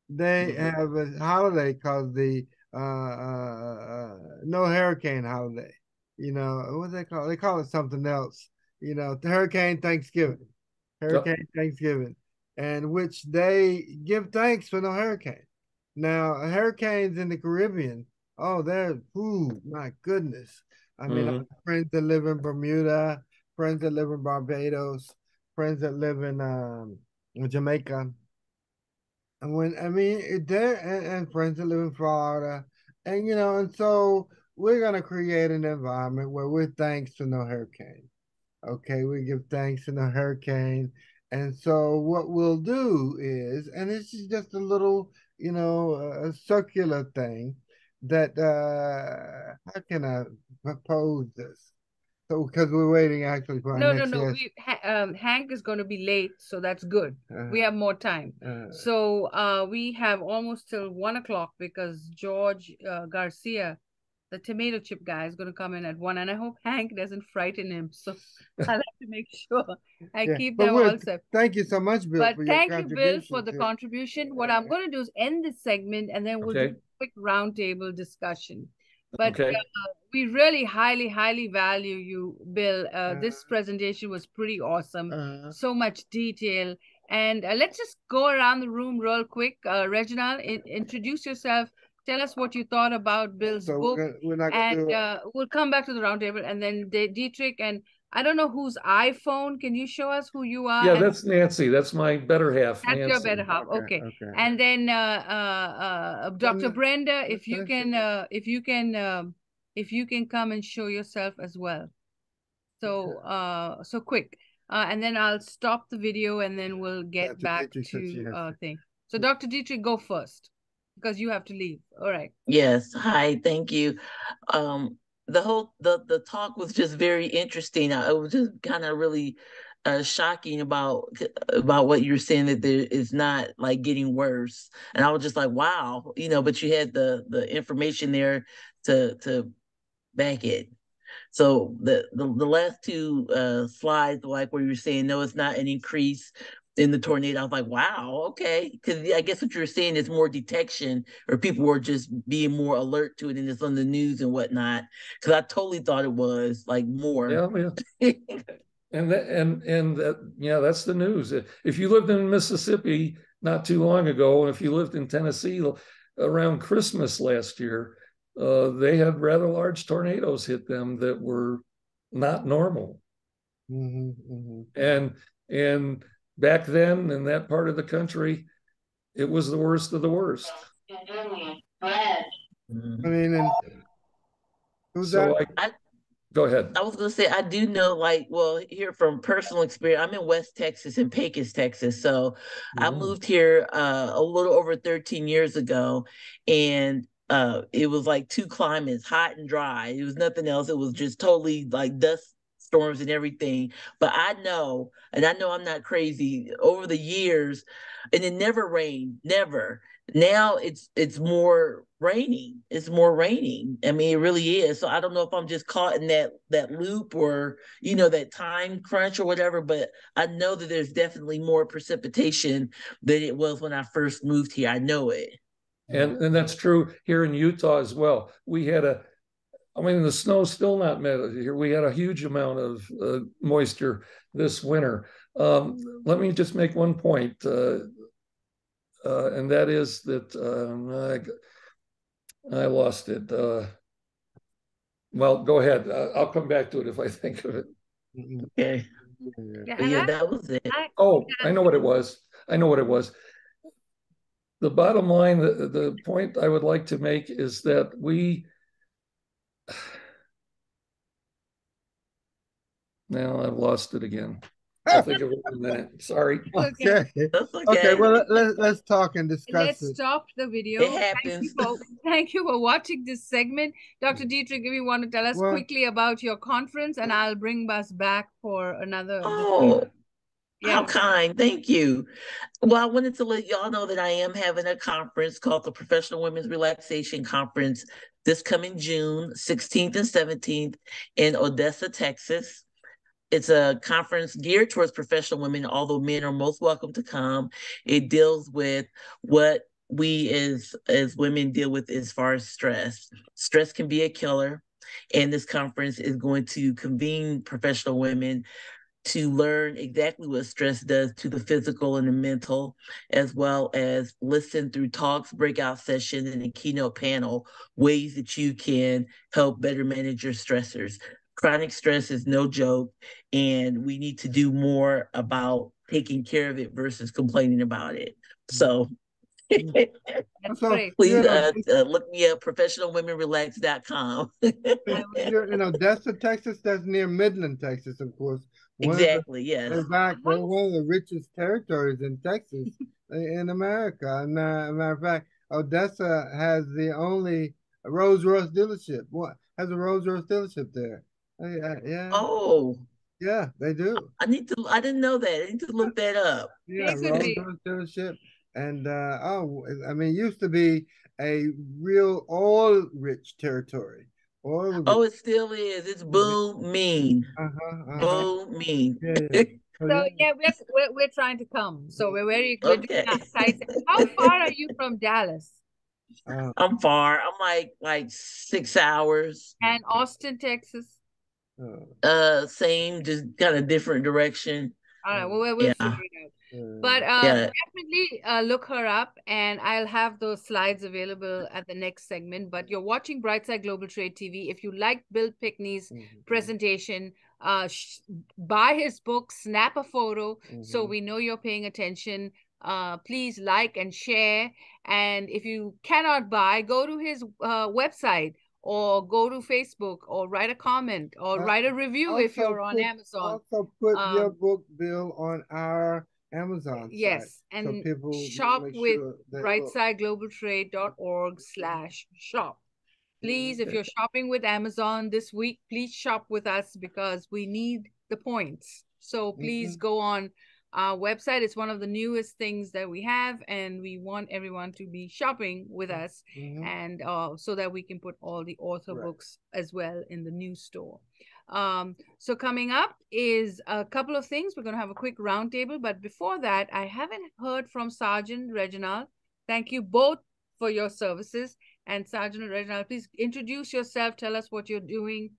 they Mhm. have a holiday called the no hurricane holiday. You know, what they call it? They call it something else. You know, the Hurricane Thanksgiving. Yep. Hurricane Thanksgiving, and which they give thanks for no hurricane. Now, hurricanes in the Caribbean, oh, they're, ooh, my goodness. I mean, I Mhm. have friends that live in Bermuda, friends that live in Barbados, friends that live in Jamaica. And when I mean there and friends that live in Florida, and and so we're gonna create an environment where we're thanks to no hurricane. Okay, we give thanks to no hurricane. And so what we'll do is, and this is just a little, a circular thing that how can I propose this? So because we're waiting actually for our No, no, next no. guest. Hank is going to be late, so that's good. We Uh, have more time. uh, So we have almost till 1 o'clock because George Garcia, the tomato chip guy, is going to come in at 1, and I hope Hank doesn't frighten him. So I'll have to make sure I yeah, keep but them all safe. thank you so much, Bill, But for your thank you, Bill, for contribution the to. contribution. What I'm going to do is end this segment, and then we'll do Okay. a quick roundtable discussion. But Okay. we really highly, highly value you, Bill. This presentation was pretty awesome. So much detail. And let's just go around the room real quick. Reginald, introduce yourself. Tell us what you thought about Bill's So book. we're not gonna And do it. we'll come back to the roundtable. And then Dietrich, and I don't know whose iPhone. Can you show us who you are? Yeah, And that's Nancy. That's my better half, that's your better Nancy. half. Okay, Okay. okay. And then Dr. no, Brenda, if you let's can if you can come and show yourself as well. So so quick. And then I'll stop the video and then we'll get Dr. back Dietrich said she to has to. thing. So Dr. Dietrich, go first because you have to leave. All right. Yes. Hi. Thank you. The talk was just very interesting. It was just kind of really shocking about what you're saying, that there is not like getting worse. And I was just like, wow, but you had the information there to back it. So the last two slides, like where you're saying, no, it's not an increase in the tornado. I was like, wow, okay. Because I guess what you're saying is more detection, or people were just being more alert to it, and it's on the news and whatnot. Because I totally thought it was like more. Yeah, yeah. And that, yeah, that's the news. If you lived in Mississippi not too long ago, and if you lived in Tennessee around Christmas last year, they had rather large tornadoes hit them that were not normal. Mm-hmm, mm-hmm. And back then in that part of the country, it was the worst of the worst. I mean, and who's So that? Go ahead. I was gonna say I do know, like, well, here from personal experience, I'm in West Texas, in Pecos, Texas. So I moved here a little over 13 years ago, and it was like two climates, hot and dry. It was nothing else. It was just totally like dust storms and everything. But I know, and I know I'm not crazy, over the years, and it never rained, never. Now it's more raining. It's more raining. I mean, it really is. So I don't know if I'm just caught in that loop, or that time crunch or whatever, but I know that there's definitely more precipitation than it was when I first moved here. I know it. And that's true here in Utah as well. We had the snow's still not melted here. We had a huge amount of moisture this winter. Let me just make one point. And that is that I lost it. Well, go ahead. I'll come back to it if I think of it. Okay. Yeah, that was it. I know what it was. The bottom line, the point I would like to make is that now I've lost it again. I'll think of it in a minute. Sorry. Okay. That's okay. Okay. Well, let's talk and discuss. Let's stop the video. It happens. Thank you for watching this segment. Dr. Dietrich, if you want to tell us quickly about your conference, and I'll bring us back for another. How kind. Thank you. Well, I wanted to let y'all know that I am having a conference called the Professional Women's Relaxation Conference this coming June 16th and 17th in Odessa, Texas. It's a conference geared towards professional women, although men are most welcome to come. It deals with what we as women deal with as far as stress. Stress can be a killer, and this conference is going to convene professional women to learn exactly what stress does to the physical and the mental, as well as listen through talks, breakout sessions, and a keynote panel, ways that you can help better manage your stressors. Chronic stress is no joke, and we need to do more about taking care of it versus complaining about it. So please look me up, professionalwomenrelax.com. You're in Odessa, Texas. That's near Midland, Texas, of course. Exactly, yes. In fact, we're one of the richest territories in Texas, in America. Matter of fact, Odessa has the only Rolls Royce dealership. What has a Rolls Royce dealership there? Yeah. Oh. Yeah, they do. I didn't know that. I need to look that up. Yeah, Rolls Royce dealership. And I mean, it used to be a real oil-rich territory. It still is. It's booming. Booming. Yeah. So we're trying to come. So we're very good. Okay. How far are you from Dallas? I'm far. I'm like 6 hours. And Austin, Texas? Same, just kind of different direction. All right. Well, we'll figure it out. But definitely look her up, and I'll have those slides available at the next segment. But you're watching Brightside Global Trade TV. If you like Bill Pickney's presentation, buy his book, snap a photo, so we know you're paying attention. Please like and share. And if you cannot buy, go to his website, or go to Facebook, or write a comment, or write a review if you're on Amazon. Also put your book, Bill, on our Amazon site. And so people shop with brightsideglobaltrade.org/shop. Please, if you're shopping with Amazon this week, please shop with us, because we need the points. So please go on our website. It's one of the newest things that we have, and we want everyone to be shopping with us, and so that we can put all the author books as well in the new store. So coming up is a couple of things. We're going to have a quick roundtable, but before that, I haven't heard from Sergeant Reginald. Thank you both for your services. And Sergeant Reginald, please introduce yourself. Tell us what you're doing.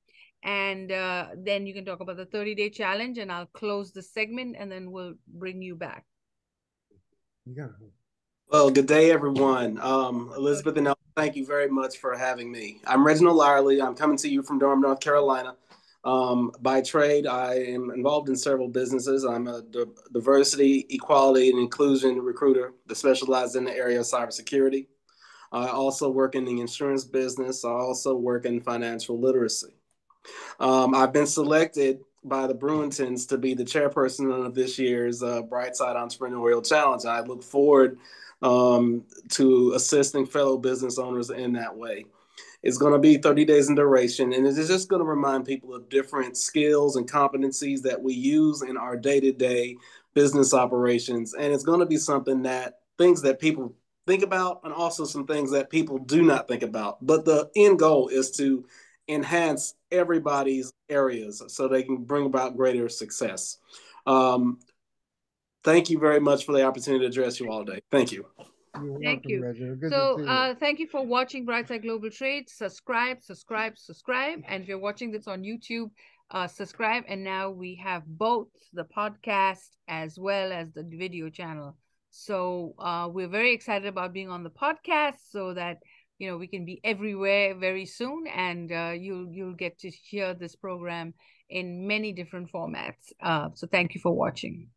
And then you can talk about the 30-day challenge, and I'll close the segment, and then we'll bring you back. Well, good day, everyone. Elizabeth and El, thank you very much for having me. I'm Reginald Lyerly. I'm coming to you from Durham, North Carolina. By trade, I am involved in several businesses. I'm a diversity, equality, and inclusion recruiter that specializes in the area of cybersecurity. I also work in the insurance business. I also work in financial literacy. I've been selected by the Bruintons to be the chairperson of this year's Brightside Entrepreneurial Challenge. I look forward to assisting fellow business owners in that way. It's going to be 30 days in duration, and it is just going to remind people of different skills and competencies that we use in our day-to-day business operations. And it's going to be something that things that people think about and also some things that people do not think about. But the end goal is to enhance everybody's areas so they can bring about greater success. Thank you very much for the opportunity to address you all today. Thank you. Thank you. So thank you for watching Brightside Global Trade. Subscribe. And if you're watching this on YouTube, subscribe. And now we have both the podcast as well as the video channel. So we're very excited about being on the podcast so that we can be everywhere very soon, and you'll get to hear this program in many different formats. So thank you for watching.